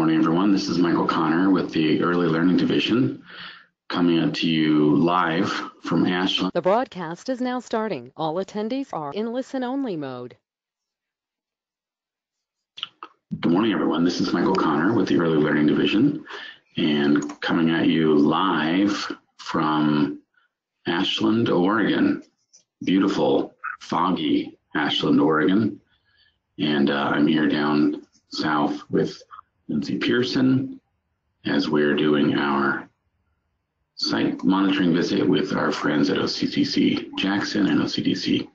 morning, everyone. This is Michael Connor with the Early Learning Division, coming out to you live from Ashland. The broadcast is now starting. All attendees are in listen-only mode. Good morning, everyone. This is Michael Connor with the Early Learning Division, and coming at you live from Ashland, Oregon. Beautiful, foggy Ashland, Oregon. And I'm here down south with Lindsay Pearson as we're doing our site monitoring visit with our friends at OCDC Jackson and OCDC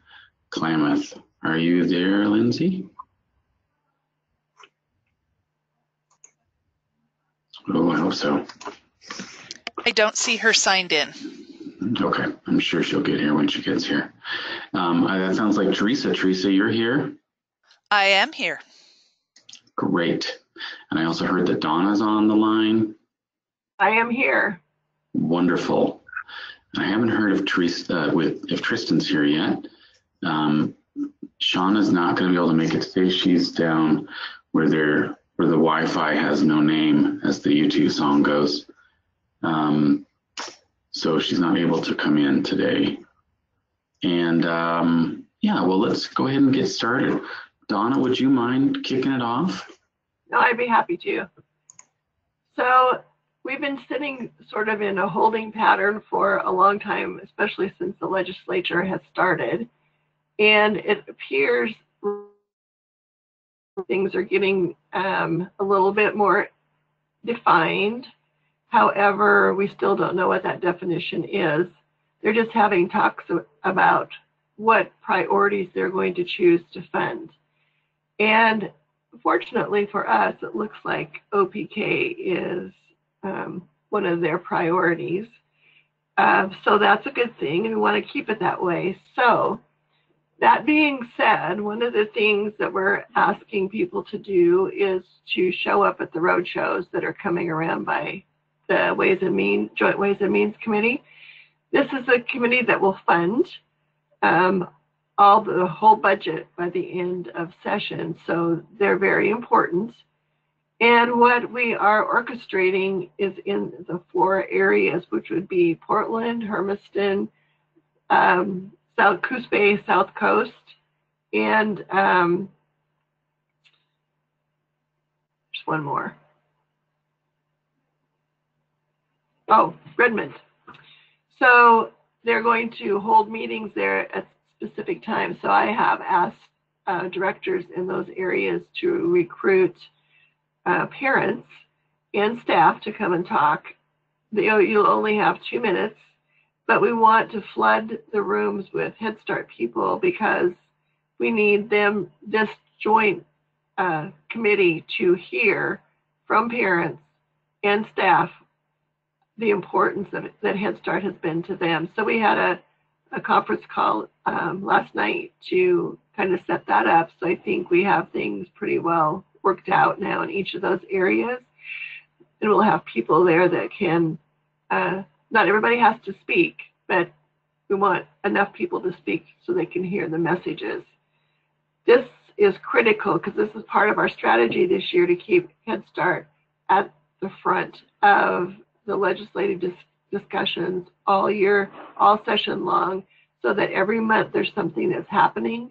Klamath. Are you there, Lindsay? Oh, I hope so. I don't see her signed in. Okay, I'm sure she'll get here when she gets here. That sounds like Teresa. Teresa, you're here? I am here. Great. And I also heard that Donna's on the line. I am here. Wonderful. I haven't heard of Teresa if Tristan's here yet. Shauna's not going to be able to make it today. She's down where the Wi-Fi has no name, as the U2 song goes. So she's not able to come in today. And yeah, well, let's go ahead and get started. Donna, would you mind kicking it off? No, I'd be happy to. So we've been sitting sort of in a holding pattern for a long time, especially since the legislature has started. And it appears things are getting a little bit more defined. However, we still don't know what that definition is. They're just having talks about what priorities they're going to choose to fund. And fortunately for us, it looks like OPK is one of their priorities. So that's a good thing, and we want to keep it that way. So that being said, one of the things that we're asking people to do is to show up at the road shows that are coming around by the Joint Ways and Means Committee. This is a committee that will fund the whole budget by the end of session, so they're very important. And what we are orchestrating is in the 4 areas, which would be Portland, Hermiston, South Coos Bay, South Coast, and there's one more. Oh, Redmond. So they're going to hold meetings there at specific times. So I have asked directors in those areas to recruit parents and staff to come and talk. You'll only have 2 minutes, but we want to flood the rooms with Head Start people because we need this joint committee to hear from parents and staff the importance of it, that Head Start has been to them. So we had a conference call last night to kind of set that up. So I think we have things pretty well worked out now in each of those areas. And we'll have people there that can, not everybody has to speak, but we want enough people to speak so they can hear the messages. This is critical because this is part of our strategy this year to keep Head Start at the front of the legislative discussions all year, all session long, so that every month there's something that's happening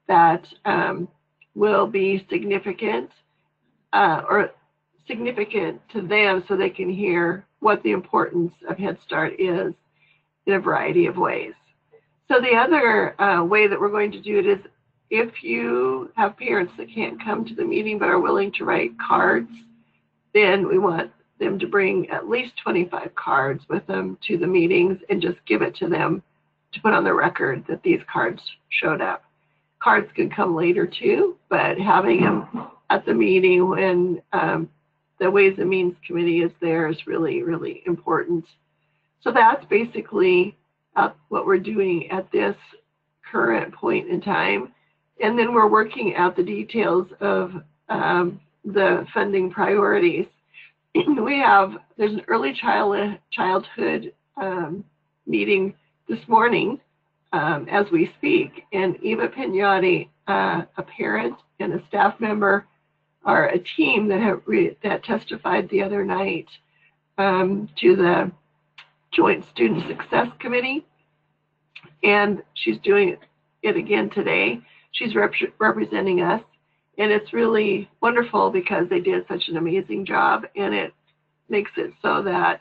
that will be significant or significant to them so they can hear what the importance of Head Start is in a variety of ways. So the other way that we're going to do it is if you have parents that can't come to the meeting but are willing to write cards, then we want them to bring at least 25 cards with them to the meetings and just give it to them to put on the record that these cards showed up. Cards can come later too, but having them at the meeting when the Ways and Means Committee is there is really, really important. So that's basically what we're doing at this current point in time. And then we're working out the details of the funding priorities. There's an early childhood meeting this morning as we speak, and Eva Pignotti, a parent and a staff member, are a team that testified the other night to the Joint Student Success Committee, and she's doing it again today. She's representing us, and it's really wonderful because they did such an amazing job, and it makes it so that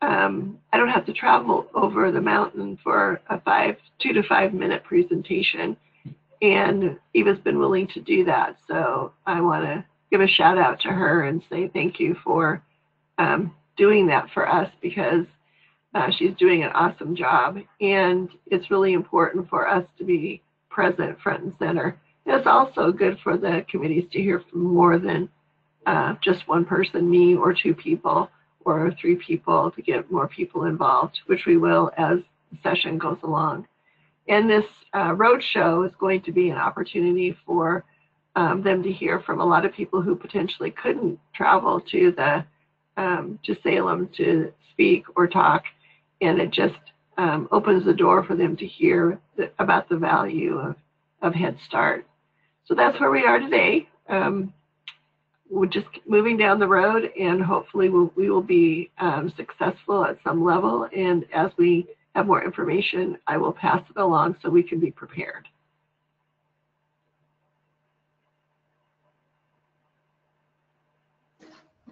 I don't have to travel over the mountain for a 2 to 5 minute presentation, and Eva's been willing to do that. So I want to give a shout out to her and say thank you for doing that for us, because she's doing an awesome job, and it's really important for us to be present front and center. And it's also good for the committees to hear from more than just one person, me or 2 people or 3 people, to get more people involved, which we will as the session goes along. And this roadshow is going to be an opportunity for them to hear from a lot of people who potentially couldn't travel to Salem to speak or talk, and it just opens the door for them to hear about the value of Head Start. So that's where we are today. We're just moving down the road, and hopefully we will be successful at some level. And as we have more information, I will pass it along so we can be prepared.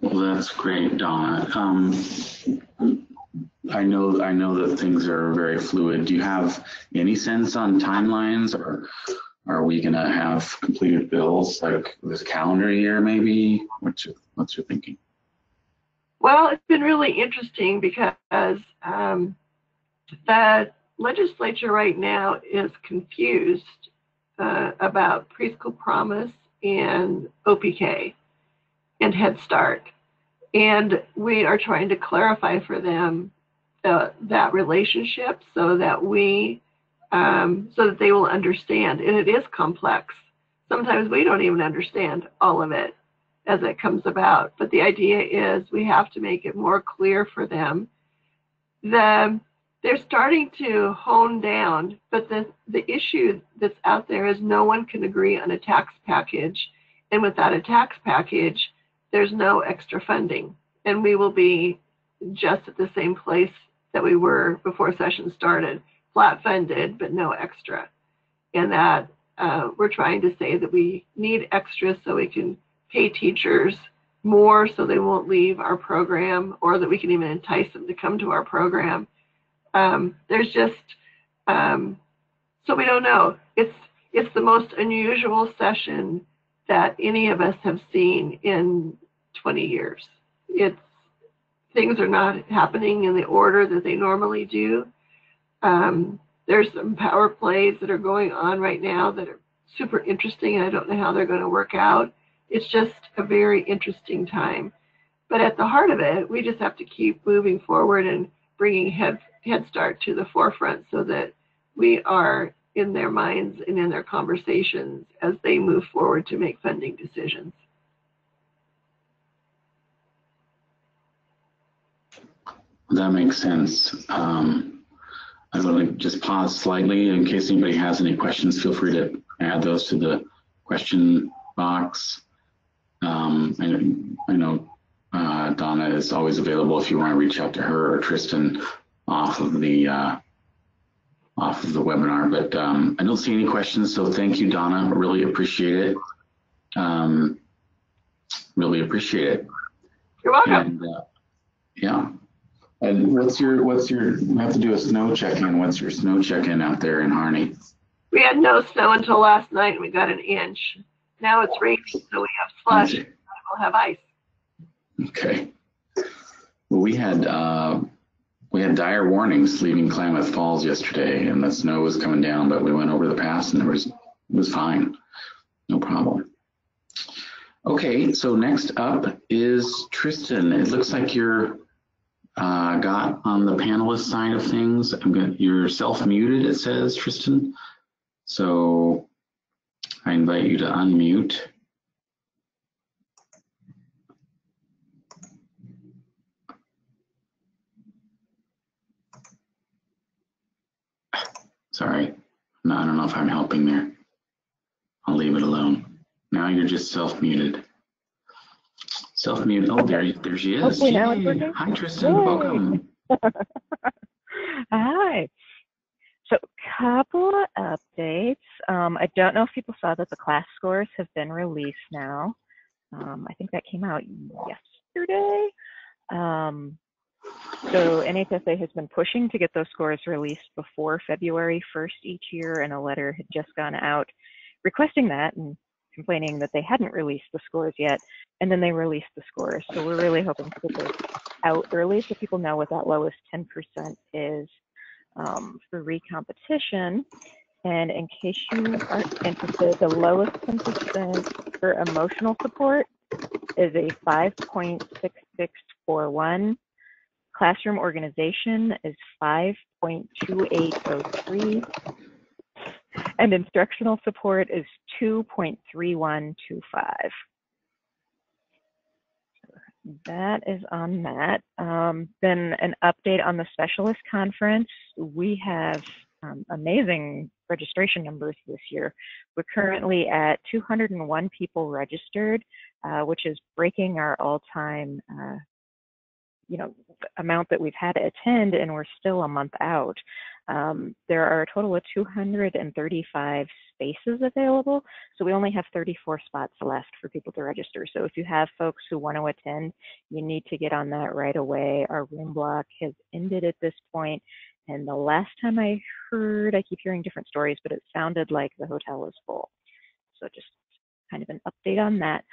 Well, that's great, Donna. I know that things are very fluid. Do you have any sense on timelines, or are we going to have completed bills like this calendar year, maybe? What's your thinking? Well, it's been really interesting because the legislature right now is confused about Preschool Promise and OPK and Head Start. And we are trying to clarify for them that relationship so that they will understand. And it is complex. Sometimes we don't even understand all of it as it comes about. But the idea is we have to make it more clear for them. They're starting to hone down, but the issue that's out there is no one can agree on a tax package. And without a tax package, there's no extra funding. And we will be just at the same place that we were before session started, flat funded, but no extra. And that we're trying to say that we need extra so we can pay teachers more so they won't leave our program, or that we can even entice them to come to our program. There's just, so we don't know. It's the most unusual session that any of us have seen in 20 years. Things are not happening in the order that they normally do. There's some power plays that are going on right now that are super interesting, and I don't know how they're going to work out. It's just a very interesting time. But at the heart of it, we just have to keep moving forward and bringing Head Start to the forefront so that we are in their minds and in their conversations as they move forward to make funding decisions. That makes sense. I'm going to just pause slightly in case anybody has any questions. Feel free to add those to the question box. I know Donna is always available if you want to reach out to her or Tristan off of the webinar. But I don't see any questions, so thank you, Donna. Really appreciate it. Really appreciate it. You're welcome. And, yeah. And we have to do a snow check-in. What's your snow check-in out there in Harney? We had no snow until last night, and we got 1 inch. Now it's raining, so we have slush, and we'll have ice. Okay. Well, we had dire warnings leaving Klamath Falls yesterday, and the snow was coming down, but we went over the pass and it was fine. No problem. Okay, so next up is Tristan. It looks like you're got on the panelist side of things. You're self-muted, it says, Tristan. So I invite you to unmute. Sorry, no, I don't know if I'm helping there. I'll leave it alone. Now you're just self-muted. Self-mute. Oh, there she is. Hopefully now it's Yay. working. Hi, Tristan. Yay. Welcome. Hi. So, couple of updates. I don't know if people saw that the class scores have been released now. I think that came out yesterday. So NHSA has been pushing to get those scores released before February 1st each year, and a letter had just gone out requesting that and complaining that they hadn't released the scores yet, and then they released the scores. So we're really hoping to get those out early so people know what that lowest 10% is for recompetition. And in case you are interested, the lowest 10% for emotional support is a 5.6641. Classroom organization is 5.2803. And instructional support is 2.3125. That is on that. Then an update on the specialist conference. We have amazing registration numbers this year. We're currently at 201 people registered, which is breaking our all-time amount that we've had to attend, and we're still a month out. There are a total of 235 spaces available, so we only have 34 spots left for people to register. So if you have folks who want to attend, you need to get on that right away. Our room block has ended at this point, and the last time I heard, I keep hearing different stories, but it sounded like the hotel is full. So just kind of an update on that.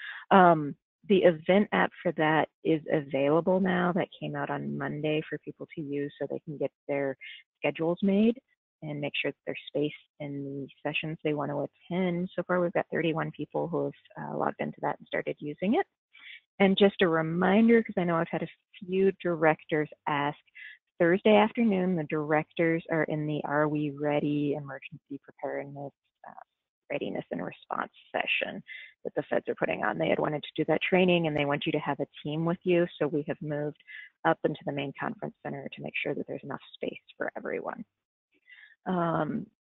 The event app for that is available now. That came out on Monday for people to use so they can get their schedules made and make sure that there's space in the sessions they want to attend. So far, we've got 31 people who have logged into that and started using it. And just a reminder, because I know I've had a few directors ask, Thursday afternoon, the directors are in the Are We Ready emergency preparedness readiness and response session that the feds are putting on. They had wanted to do that training and they want you to have a team with you. So we have moved up into the main conference center to make sure that there's enough space for everyone.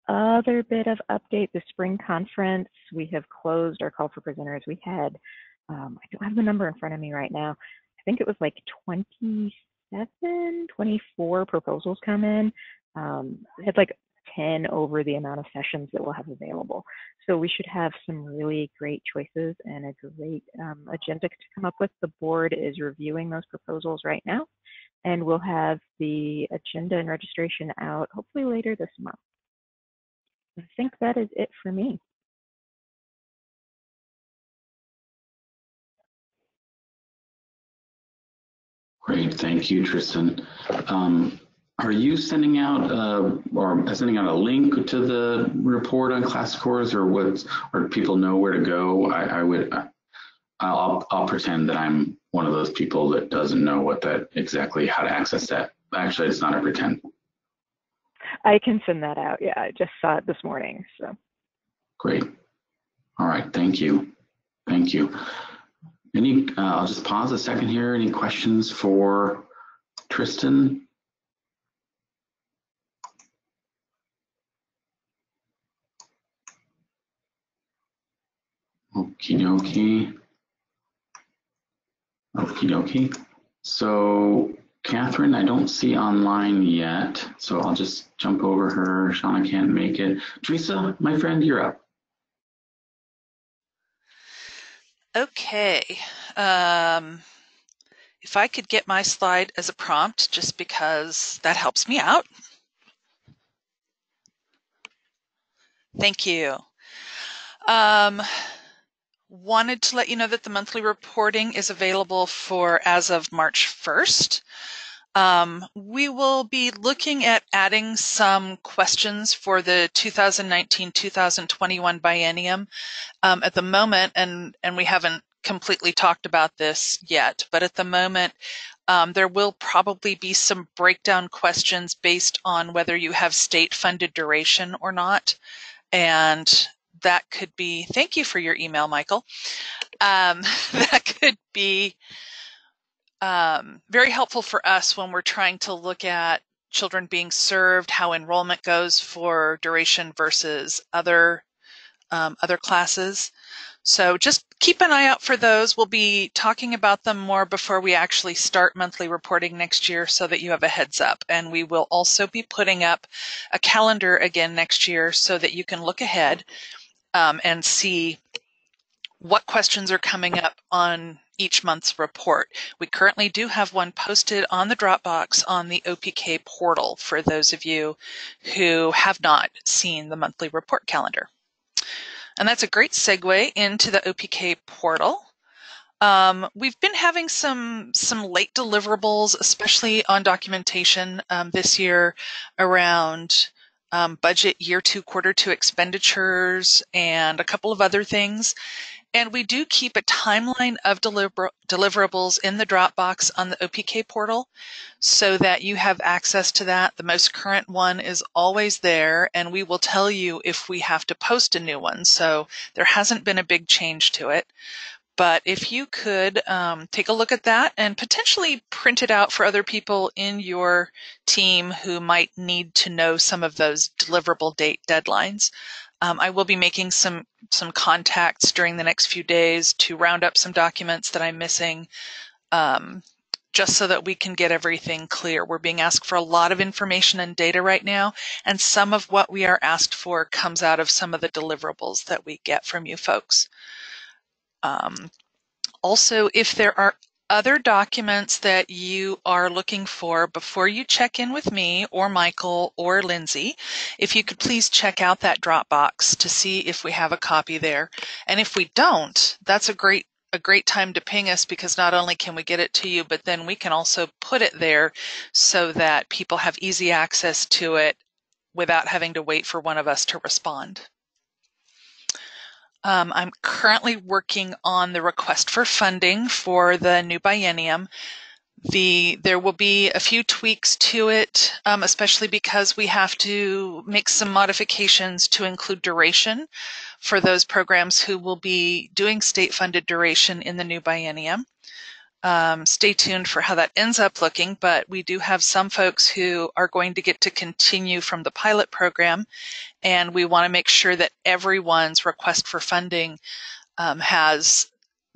Other bit of update, the spring conference, we have closed our call for presenters. We had, I don't have the number in front of me right now. I think it was like 24 proposals come in. We had like 10 over the amount of sessions that we'll have available. So we should have some really great choices and a great agenda to come up with. The board is reviewing those proposals right now, and we'll have the agenda and registration out hopefully later this month. I think that is it for me. Great, thank you, Tristan. Are you sending out a link to the report on class scores, or do people know where to go? I'll pretend that I'm one of those people that doesn't know how to access that. Actually, it's not a pretend. I can send that out. Yeah, I just saw it this morning. So great. All right, thank you. Thank you. I'll just pause a second here. Any questions for Tristan? Okie dokie. Okie dokie. So Catherine, I don't see online yet, so I'll just jump over her. Shauna can't make it. Teresa, my friend, you're up. Okay. If I could get my slide as a prompt, just because that helps me out. Thank you. Wanted to let you know that the monthly reporting is available for as of March 1st. We will be looking at adding some questions for the 2019-2021 biennium at the moment, and we haven't completely talked about this yet, but at the moment, there will probably be some breakdown questions based on whether you have state-funded duration or not. And that could be, thank you for your email, Michael. That could be very helpful for us when we're trying to look at children being served, how enrollment goes for duration versus other classes. So just keep an eye out for those. We'll be talking about them more before we actually start monthly reporting next year so that you have a heads up. And we will also be putting up a calendar again next year so that you can look ahead and see what questions are coming up on each month's report. We currently do have one posted on the Dropbox on the OPK portal for those of you who have not seen the monthly report calendar. And that's a great segue into the OPK portal. We've been having some late deliverables, especially on documentation this year around budget year 2, quarter 2 expenditures and a couple of other things. And we do keep a timeline of deliverables in the Dropbox on the OPK portal so that you have access to that. The most current one is always there, and we will tell you if we have to post a new one. So there hasn't been a big change to it. But if you could take a look at that and potentially print it out for other people in your team who might need to know some of those deliverable date deadlines. I will be making some contacts during the next few days to round up some documents that I'm missing, just so that we can get everything clear. We're being asked for a lot of information and data right now, and some of what we are asked for comes out of some of the deliverables that we get from you folks. Also, if there are other documents that you are looking for before you check in with me or Michael or Lindsay, if you could please check out that Dropbox to see if we have a copy there. And if we don't, that's a great time to ping us, because not only can we get it to you, but then we can also put it there so that people have easy access to it without having to wait for one of us to respond. I'm currently working on the request for funding for the new biennium. There will be a few tweaks to it, especially because we have to make some modifications to include duration for those programs who will be doing state-funded duration in the new biennium. Stay tuned for how that ends up looking, but we do have some folks who are going to get to continue from the pilot program, and we want to make sure that everyone's request for funding has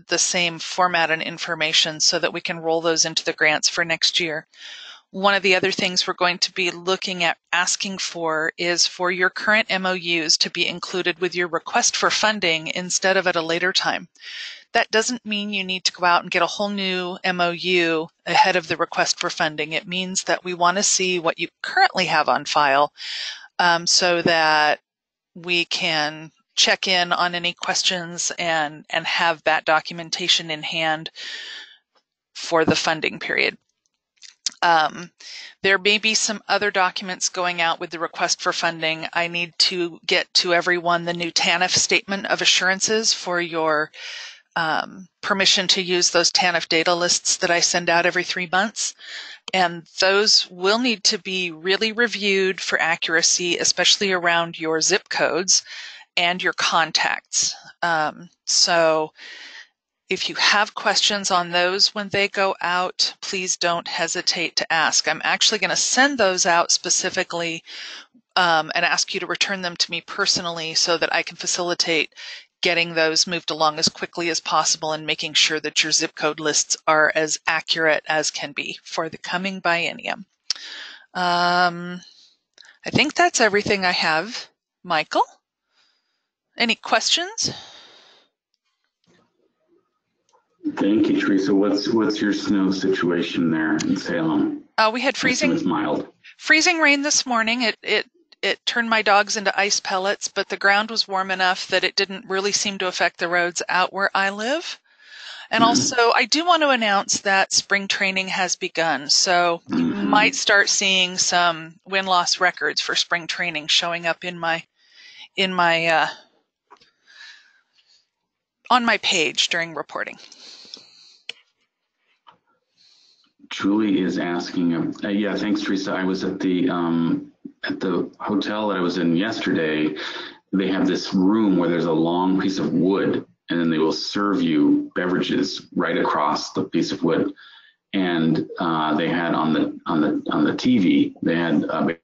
the same format and information so that we can roll those into the grants for next year. One of the other things we're going to be looking at asking for is for your current MOUs to be included with your request for funding instead of at a later time. That doesn't mean you need to go out and get a whole new MOU ahead of the request for funding. It means that we want to see what you currently have on file so that we can check in on any questions and have that documentation in hand for the funding period. There may be some other documents going out with the request for funding. I need to get to everyone the new TANF statement of assurances for your permission to use those TANF data lists that I send out every 3 months. And those will need to be really reviewed for accuracy, especially around your zip codes and your contacts. So if you have questions on those when they go out, please don't hesitate to ask. I'm actually going to send those out specifically and ask you to return them to me personally so that I can facilitate getting those moved along as quickly as possible and making sure that your zip code lists are as accurate as can be for the coming biennium. I think that's everything I have. Michael, any questions? Thank you, Teresa. What's your snow situation there in Salem? We had freezing. It's mild. Freezing rain this morning. It turned my dogs into ice pellets, but the ground was warm enough that it didn't really seem to affect the roads out where I live. And also, I do want to announce that spring training has begun. So you might start seeing some win-loss records for spring training showing up on my page during reporting. Julie is asking, yeah, thanks, Teresa. I was at the hotel that I was in yesterday. They have this room where there's a long piece of wood, and then they will serve you beverages right across the piece of wood. And they had on the TV, they had a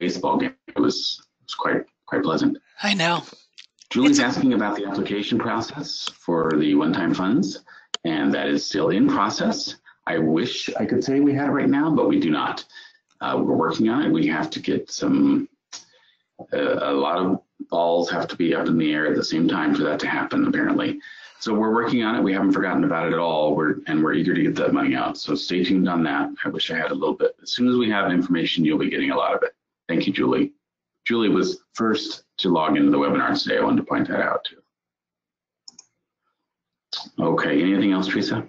baseball game. It was quite pleasant. I know. Julie's asking about the application process for the one-time funds, and that is still in process. I wish I could say we had it right now, but we do not. We're working on it. We have to get some, a lot of balls have to be up in the air at the same time for that to happen, apparently. So we're working on it. We haven't forgotten about it at all. We're eager to get that money out. So stay tuned on that. I wish I had a little bit. As soon as we have information, you'll be getting a lot of it. Thank you, Julie. Julie was first to log into the webinar today. I wanted to point that out too. Okay, anything else, Teresa?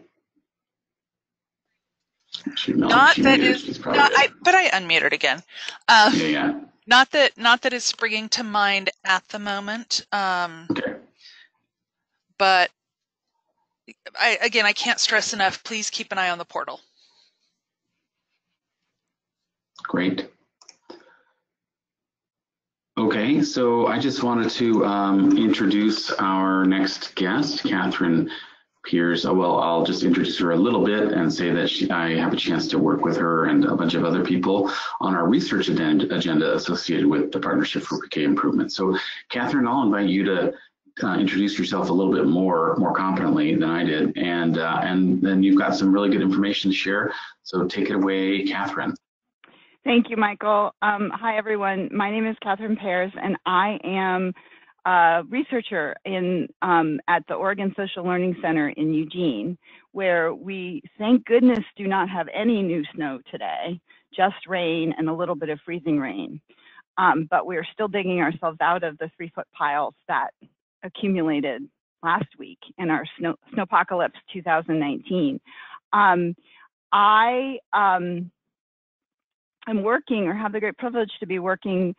But I unmuted again. Yeah. Not that it's springing to mind at the moment. Okay. But I can't stress enough, please keep an eye on the portal. Great. Okay, so I just wanted to introduce our next guest, Catherine Peers. Well, I'll just introduce her a little bit and say that I have a chance to work with her and a bunch of other people on our research agenda associated with the Partnership for Pre-K Improvement. So, Catherine, I'll invite you to introduce yourself a little bit more competently than I did, and then you've got some really good information to share. So take it away, Catherine. Thank you, Michael. Hi, everyone. My name is Catherine Pears, and I am a researcher at the Oregon Social Learning Center in Eugene, where we, thank goodness, do not have any new snow today, just rain and a little bit of freezing rain. But we're still digging ourselves out of the 3-foot piles that accumulated last week in our Snowpocalypse 2019. I'm working, or have the great privilege to be working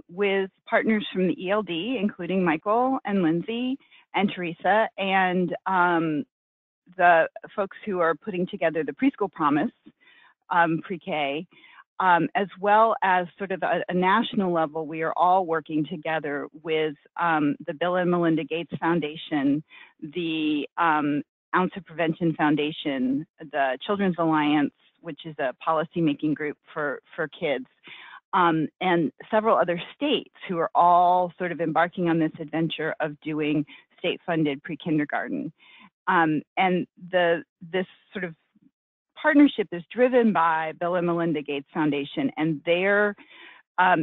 with partners from the ELD, including Michael and Lindsay and Teresa, and the folks who are putting together the Preschool Promise pre-K, as well as sort of a national level. We are all working together with the Bill and Melinda Gates Foundation, the Ounce of Prevention Foundation, the Children's Alliance, which is a policy-making group for kids, and several other states who are all sort of embarking on this adventure of doing state-funded pre-kindergarten. And this sort of partnership is driven by Bill and Melinda Gates Foundation and their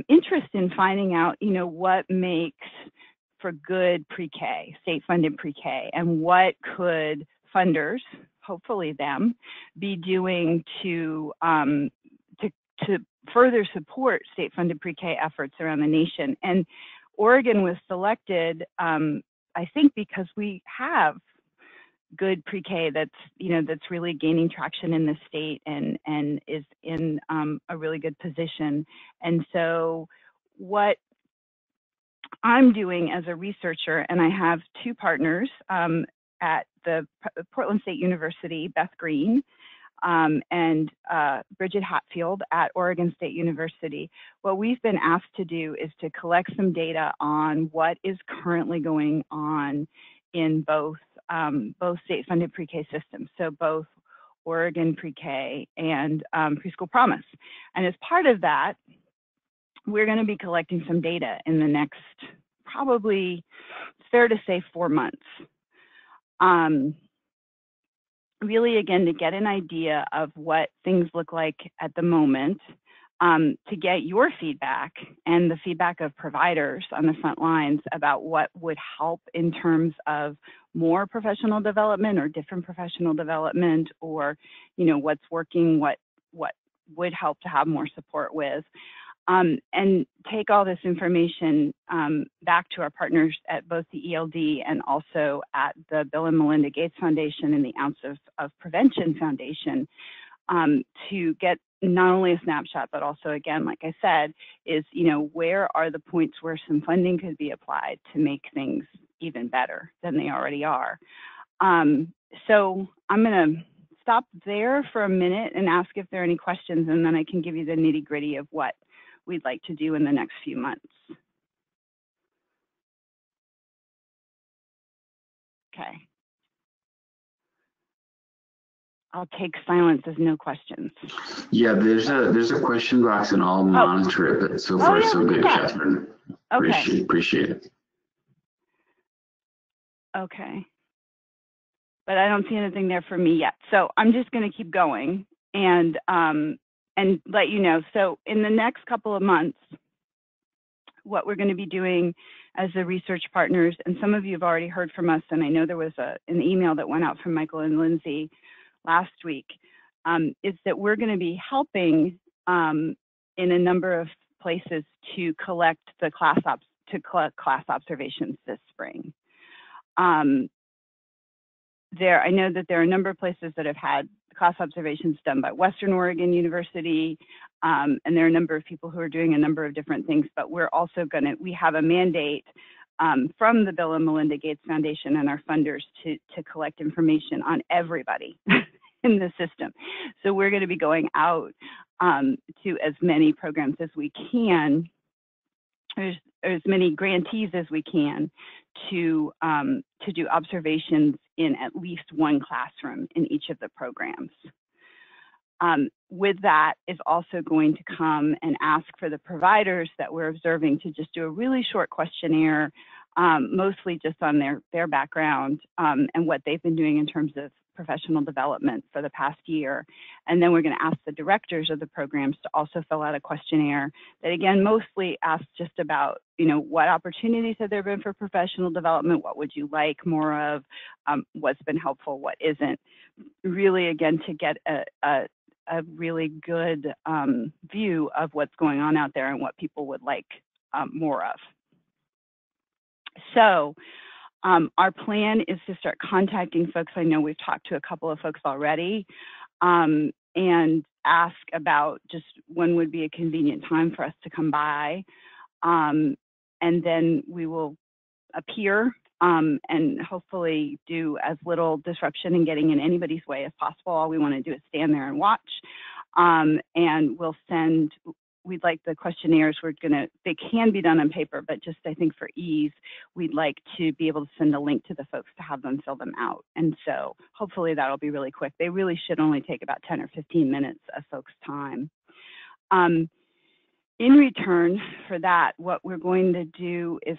interest in finding out, what makes for good pre-K, state-funded pre-K, and what could funders, hopefully them, be doing to further support state-funded pre-K efforts around the nation. And Oregon was selected, I think, because we have good pre-K that's really gaining traction in the state and is in a really good position. And so what I'm doing as a researcher, and I have two partners at the Portland State University, Beth Green, and Bridget Hatfield at Oregon State University. What we've been asked to do is to collect some data on what is currently going on in both state-funded pre-K systems, so both Oregon pre-K and Preschool Promise. And as part of that, we're going to be collecting some data in the next, probably, it's fair to say, 4 months. Really, again, to get an idea of what things look like at the moment, to get your feedback and the feedback of providers on the front lines about what would help in terms of more professional development or different professional development, or what's working, what would help to have more support with. And take all this information back to our partners at both the ELD and also at the Bill and Melinda Gates Foundation and the Ounce of Prevention Foundation, to get not only a snapshot, but also, again, like I said, is, where are the points where some funding could be applied to make things even better than they already are. So I'm going to stop there for a minute and ask if there are any questions, and then I can give you the nitty-gritty of what we'd like to do in the next few months. Okay. I'll take silence as no questions. Yeah, there's a question box and I'll monitor it, but so far so good, Catherine. Okay. Appreciate it. Okay. But I don't see anything there for me yet. So I'm just going to keep going and let you know. So in the next couple of months, what we're going to be doing as the research partners, and some of you have already heard from us, and I know there was an email that went out from Michael and Lindsay last week, is that we're going to be helping in a number of places to collect the class observations this spring. I know that there are a number of places that have had class observations done by Western Oregon University, and there are a number of people who are doing a number of different things, but we're also we have a mandate from the Bill and Melinda Gates Foundation and our funders to collect information on everybody in the system. So we're going to be going out to as many programs as we can, as many grantees as we can to do observations in at least one classroom in each of the programs. With that is also going to come and ask for the providers that we're observing to just do a really short questionnaire, mostly just on their background and what they've been doing in terms of professional development for the past year. And then we're going to ask the directors of the programs to also fill out a questionnaire that, again, mostly asks just about, what opportunities have there been for professional development? What would you like more of? What's been helpful? What isn't? Really, again, to get a really good view of what's going on out there and what people would like more of. So our plan is to start contacting folks. I know we've talked to a couple of folks already and ask about just when would be a convenient time for us to come by. And then we will appear and hopefully do as little disruption in getting in anybody's way as possible. All we want to do is stand there and watch. And we'd like the questionnaires, they can be done on paper, but just I think for ease, we'd like to be able to send a link to the folks to have them fill them out. And so hopefully that'll be really quick. They really should only take about 10 or 15 minutes of folks' time. In return for that, what we're going to do is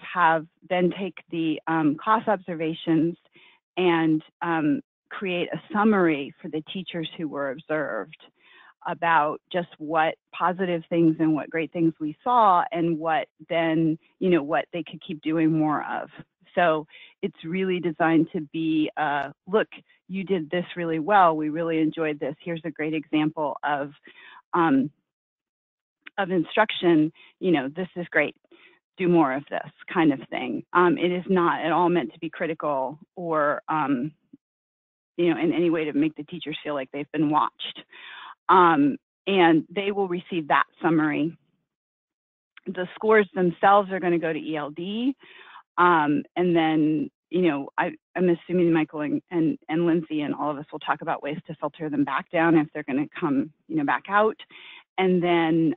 then take the class observations and create a summary for the teachers who were observed about just what positive things and what great things we saw and what then, what they could keep doing more of. So it's really designed to be, look, you did this really well. We really enjoyed this. Here's a great example of instruction. This is great. Do more of this kind of thing. It is not at all meant to be critical or, in any way to make the teachers feel like they've been watched. And they will receive that summary. The scores themselves are going to go to ELD. And then, I'm assuming Michael and Lindsay and all of us will talk about ways to filter them back down if they're going to come, back out. And then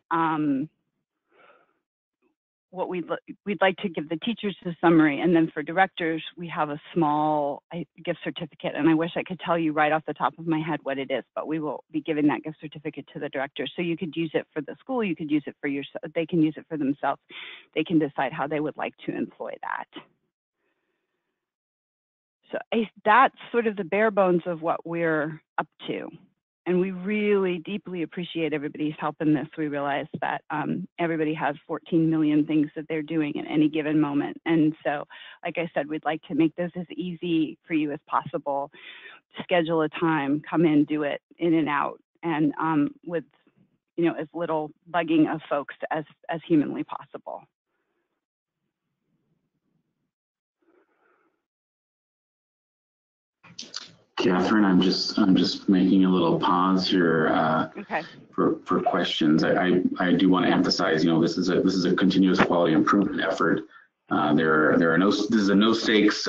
what we'd like to give the teachers the summary, and then for directors, we have a small gift certificate, and I wish I could tell you right off the top of my head what it is, but we will be giving that gift certificate to the directors. So you could use it for the school, you could use it for yourself, they can use it for themselves. They can decide how they would like to employ that. So that's sort of the bare bones of what we're up to. And we really deeply appreciate everybody's help in this. We realize that everybody has 14 million things that they're doing at any given moment. And so, like I said, we'd like to make this as easy for you as possible. Schedule a time, come in, do it in and out, and with as little bugging of folks as humanly possible. Catherine, I'm just making a little pause here okay. for questions. I do want to emphasize, this is a continuous quality improvement effort. This is a no stakes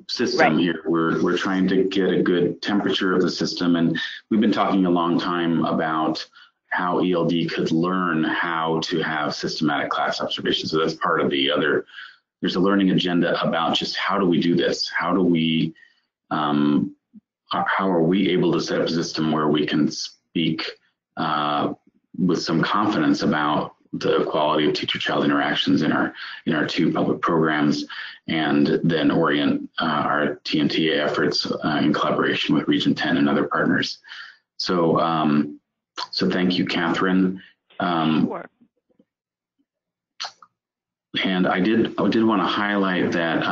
system here. We're trying to get a good temperature of the system, and we've been talking a long time about how ELD could learn how to have systematic class observation. So that's part of there's a learning agenda about just how do we do this? How are we able to set up a system where we can speak with some confidence about the quality of teacher-child interactions in our 2 public programs, and then orient our TNTA efforts in collaboration with Region 10 and other partners. So, so thank you, Catherine. Sure. And I did want to highlight that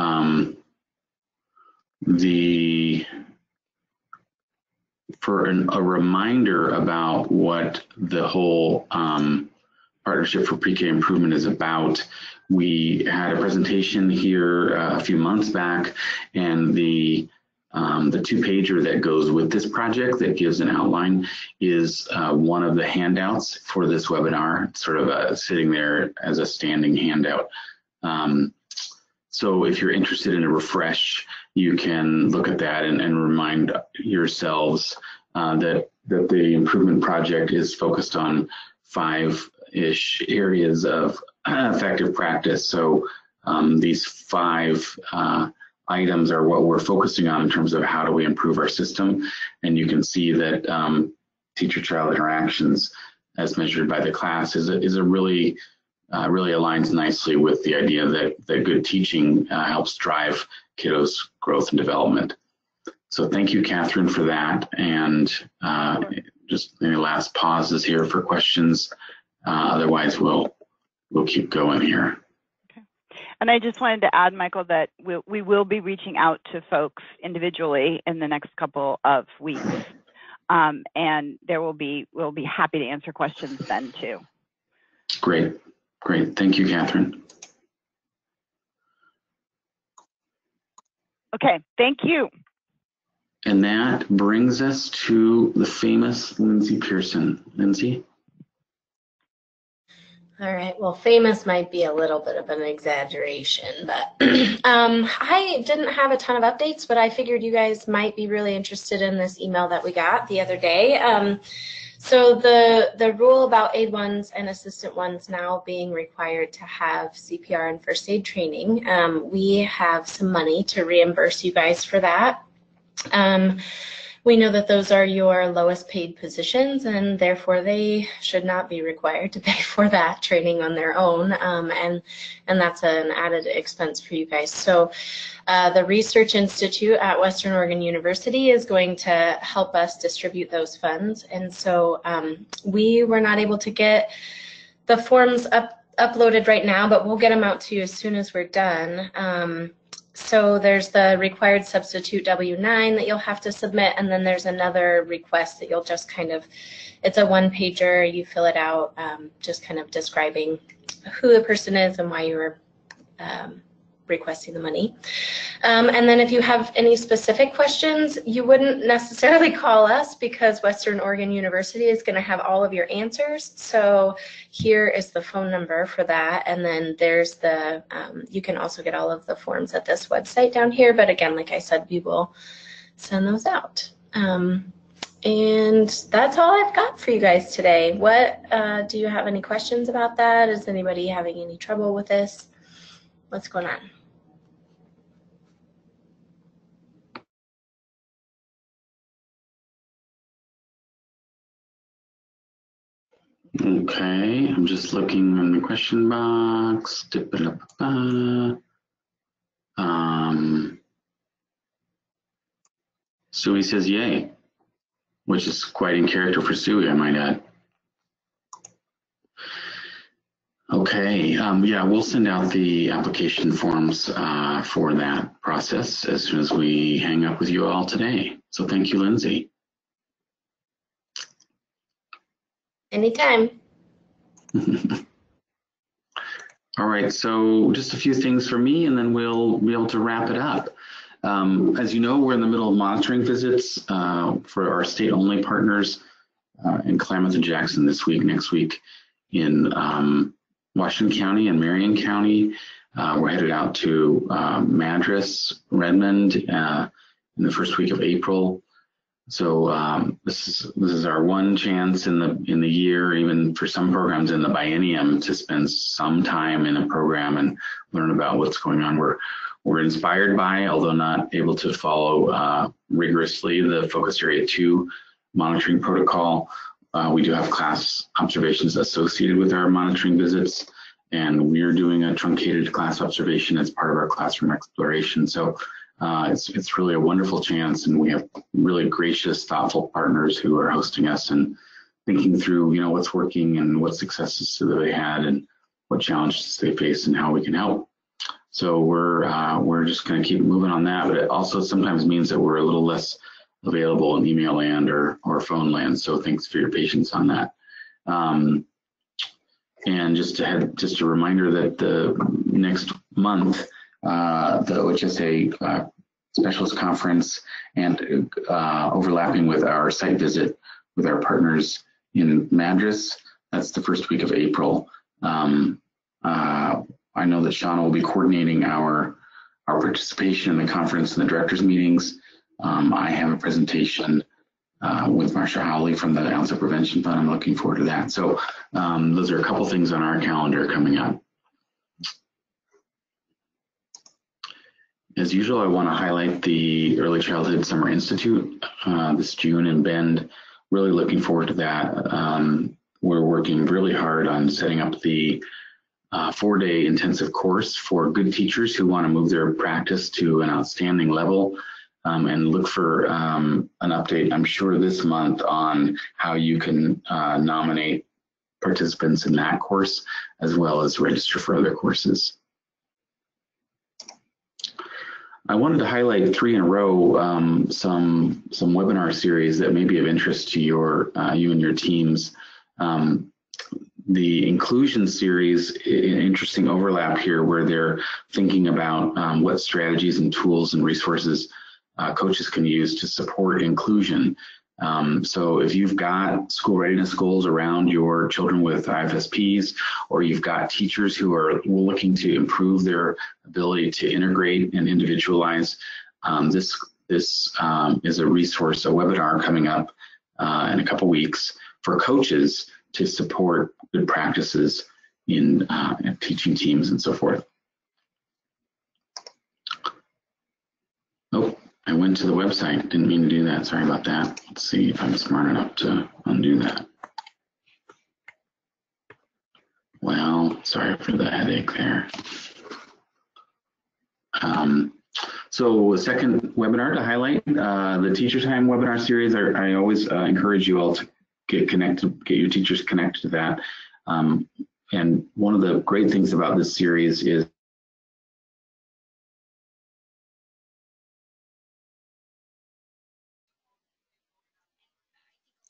for a reminder about what the whole Partnership for Pre-K Improvement is about. We had a presentation here a few months back, and the 2-pager that goes with this project that gives an outline is one of the handouts for this webinar. It's sort of sitting there as a standing handout. So if you're interested in a refresh, you can look at that and remind yourselves that the improvement project is focused on 5-ish areas of effective practice. So these 5 items are what we're focusing on in terms of how do we improve our system. And you can see that teacher-child interactions as measured by the class is a really aligns nicely with the idea that good teaching helps drive kiddos' growth and development. So thank you, Catherine, for that. And just any last pauses here for questions. Otherwise, we'll keep going here. Okay. And I just wanted to add, Michael, that we will be reaching out to folks individually in the next couple of weeks. And we'll be happy to answer questions then too. Great. Thank you, Catherine. Okay, thank you. And that brings us to the famous Lindsay Pearson. Lindsay? All right, well, famous might be a little bit of an exaggeration, but I didn't have a ton of updates, but I figured you guys might be really interested in this email that we got the other day. So the rule about aid ones and assistant ones now being required to have CPR and first aid training, we have some money to reimburse you guys for that. We know that those are your lowest paid positions, and therefore they should not be required to pay for that training on their own, and that's an added expense for you guys. So the Research Institute at Western Oregon University is going to help us distribute those funds, and so we were not able to get the forms uploaded right now, but we'll get them out to you as soon as we're done. So there's the required substitute W-9 that you'll have to submit, and then there's another request that you'll just kind of, it's a 1-pager, you fill it out, just kind of describing who the person is and why you were requesting the money. And then if you have any specific questions, you wouldn't necessarily call us because Western Oregon University is going to have all of your answers. So here is the phone number for that. And then there's the, you can also get all of the forms at this website down here. But again, like I said, we will send those out. And that's all I've got for you guys today. What, do you have any questions about that? Is anybody having any trouble with this? What's going on? Okay, I'm just looking in the question box. Suey says yay, which is quite in character for Suey, I might add. Okay, yeah, we'll send out the application forms for that process as soon as we hang up with you all today. So thank you, Lindsay. Anytime. All right, so just a few things for me, and then we'll be able to wrap it up. As you know, we're in the middle of monitoring visits for our state-only partners in Klamath and Jackson this week, next week in Washington County and Marion County. We're headed out to Madras, Redmond in the first week of April. So this is our one chance in the year, even for some programs in the biennium, to spend some time in a program and learn about what's going on. We're inspired by, although not able to follow rigorously, the Focus Area 2 monitoring protocol. we do have class observations associated with our monitoring visits, and we're doing a truncated class observation as part of our classroom exploration. So it's really a wonderful chance, and we have really gracious, thoughtful partners who are hosting us and thinking through, what's working and what successes that they had and what challenges they face and how we can help. So we're just going to keep moving on that, but it also sometimes means that we're a little less available in email land or phone land. So thanks for your patience on that. And just a reminder that the next month, the OHSA Specialist Conference and overlapping with our site visit with our partners in Madras, that's the first week of April. I know that Shauna will be coordinating our participation in the conference and the directors meetings. I have a presentation with Marsha Howley from the Onset Prevention Fund. I'm looking forward to that. So those are a couple things on our calendar coming up. As usual, I want to highlight the Early Childhood Summer Institute this June in Bend. Really looking forward to that. We're working really hard on setting up the 4-day intensive course for good teachers who want to move their practice to an outstanding level, and look for an update, I'm sure, this month on how you can nominate participants in that course, as well as register for other courses. I wanted to highlight 3 in a row some webinar series that may be of interest to you and your teams. The inclusion series, an interesting overlap here where they're thinking about what strategies and tools and resources coaches can use to support inclusion. So if you've got school readiness goals around your children with IFSPs, or you've got teachers who are looking to improve their ability to integrate and individualize, this is a resource, a webinar coming up in a couple weeks for coaches to support good practices in teaching teams and so forth. Oh, I went to the website, didn't mean to do that, sorry about that. Let's see if I'm smart enough to undo that. Well, sorry for the headache there. So second webinar to highlight, the Teacher Time webinar series. I always encourage you all to get your teachers connected to that. And one of the great things about this series is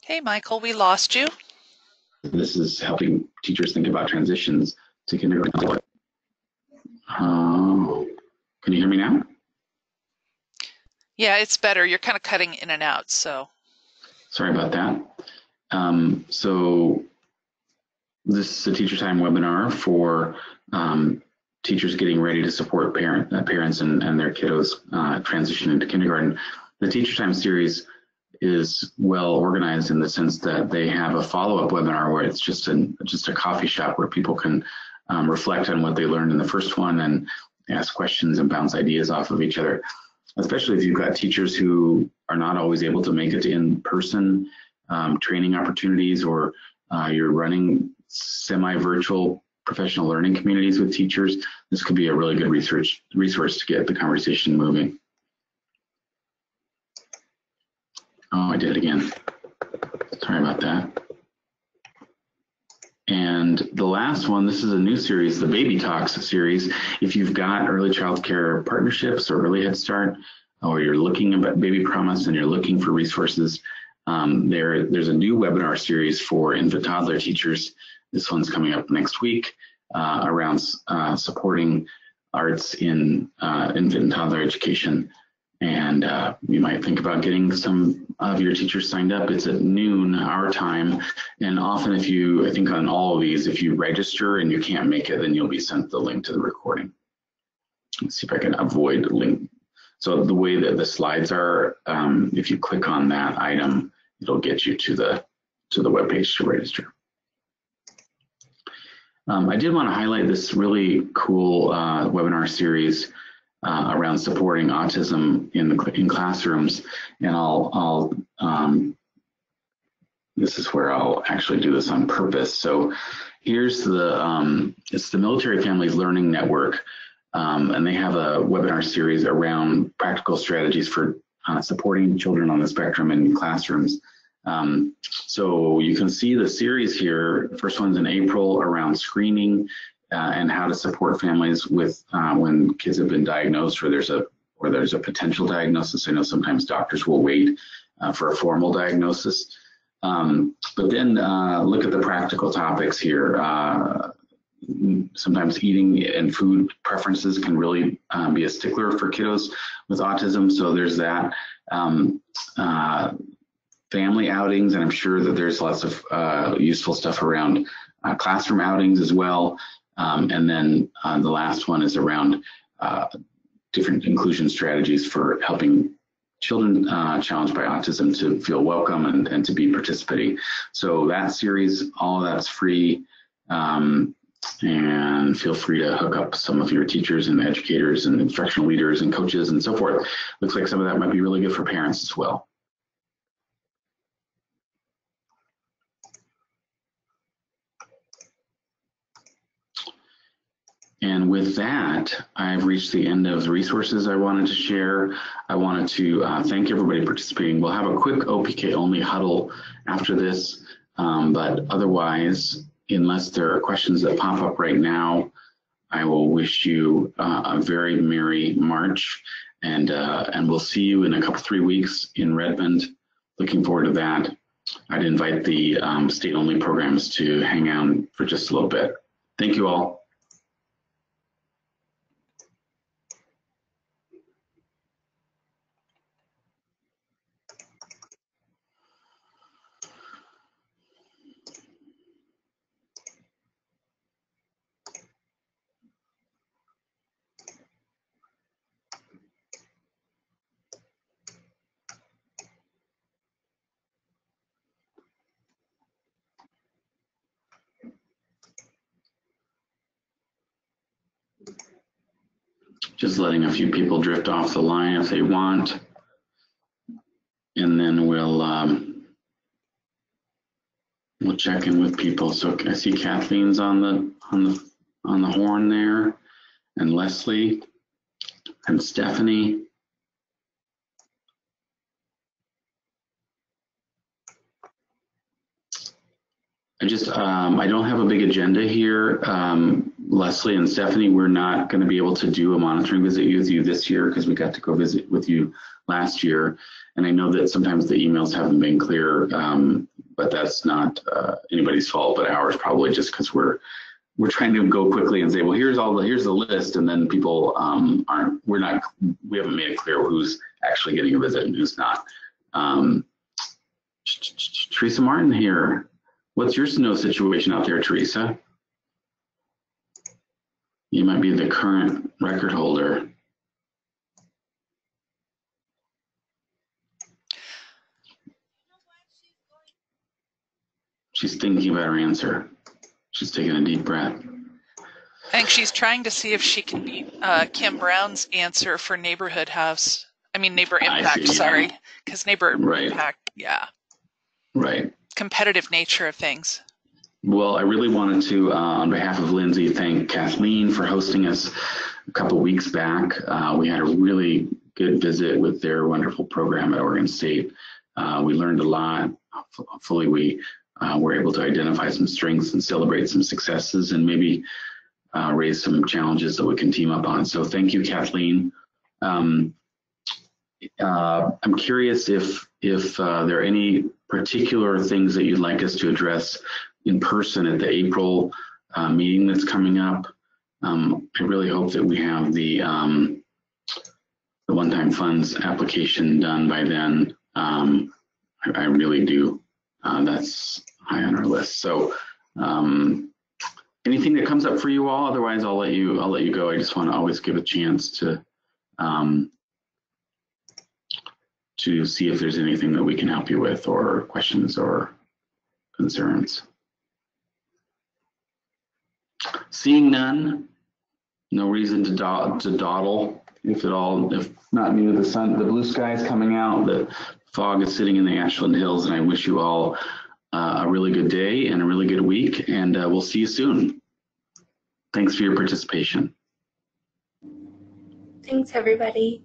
Hey, Michael, we lost you. this is helping teachers think about transitions to kindergarten. Can you hear me now? Yeah, it's better. You're kind of cutting in and out, so. Sorry about that. So this is a Teacher Time webinar for teachers getting ready to support parents and their kiddos transition into kindergarten. The Teacher Time series is well organized in the sense that they have a follow-up webinar where it's just a coffee shop where people can reflect on what they learned in the first one and ask questions and bounce ideas off of each other, especially if you've got teachers who are not always able to make it to in-person training opportunities, or you're running semi-virtual professional learning communities with teachers. This could be a really good resource to get the conversation moving. Oh, I did it again. Sorry about that. And the last one, this is a new series, the Baby Talks series. If you've got early child care partnerships or early Head Start, or you're looking at Baby Promise and you're looking for resources, there's a new webinar series for infant toddler teachers. This one's coming up next week around supporting arts in infant and toddler education. And you might think about getting some of your teachers signed up. It's at noon our time. And often I think on all of these, if you register and you can't make it, then you'll be sent the link to the recording. Let's see if I can avoid the link. So the way that the slides are, if you click on that item, it'll get you to the webpage to register. I did want to highlight this really cool webinar series around supporting autism in classrooms, and I'll this is where I'll actually do this on purpose. So here's the, it's the Military Families Learning Network, and they have a webinar series around practical strategies for supporting children on the spectrum in classrooms. So you can see the series here. The first one's in April around screening and how to support families with when kids have been diagnosed or there's a potential diagnosis. I know sometimes doctors will wait for a formal diagnosis. But then look at the practical topics here. Sometimes eating and food preferences can really be a stickler for kiddos with autism. So there's that. Family outings, and I'm sure that there's lots of useful stuff around classroom outings as well. And then the last one is around different inclusion strategies for helping children challenged by autism to feel welcome and to be participating. So that series, all of that's free. And feel free to hook up some of your teachers and educators and instructional leaders and coaches and so forth. Looks like some of that might be really good for parents as well. And with that, I've reached the end of the resources I wanted to share. I wanted to thank everybody participating. We'll have a quick OPK only huddle after this, but otherwise, unless there are questions that pop up right now, I will wish you a very merry March, and we'll see you in 3 weeks in Redmond. Looking forward to that. I'd invite the state-only programs to hang out for just a little bit. Thank you all. Just letting a few people drift off the line if they want, and then we'll check in with people. So I see Kathleen's on the horn there, and Leslie, and Stephanie. I don't have a big agenda here. Leslie and Stephanie, we're not going to be able to do a monitoring visit with you this year because we got to go visit with you last year. And I know that sometimes the emails haven't been clear, but that's not anybody's fault but ours, probably just because we're trying to go quickly and say, well, here's the list, and then people we haven't made it clear who's actually getting a visit and who's not. Teresa Martin here. What's your snow situation out there, Teresa? You might be the current record holder. She's thinking about her answer. She's taking a deep breath. I think she's trying to see if she can beat Kim Brown's answer for Neighborhood House. I mean, Neighbor Impact, sorry. Because Neighbor Impact, yeah. Right. Competitive nature of things. Well, I really wanted to, on behalf of Lindsay, thank Kathleen for hosting us a couple weeks back. We had a really good visit with their wonderful program at Oregon State. We learned a lot. Hopefully we were able to identify some strengths and celebrate some successes and maybe raise some challenges that we can team up on. So thank you, Kathleen. I'm curious if there are any particular things that you'd like us to address in person at the April meeting that's coming up. I really hope that we have the one-time funds application done by then. I really do. That's high on our list. So anything that comes up for you all, otherwise I'll let you go. I just want to always give a chance to see if there's anything that we can help you with, or questions or concerns. Seeing none, no reason to dawdle. If not new, the blue sky is coming out, the fog is sitting in the Ashland Hills, and I wish you all a really good day and a really good week, and we'll see you soon. Thanks for your participation. Thanks, everybody.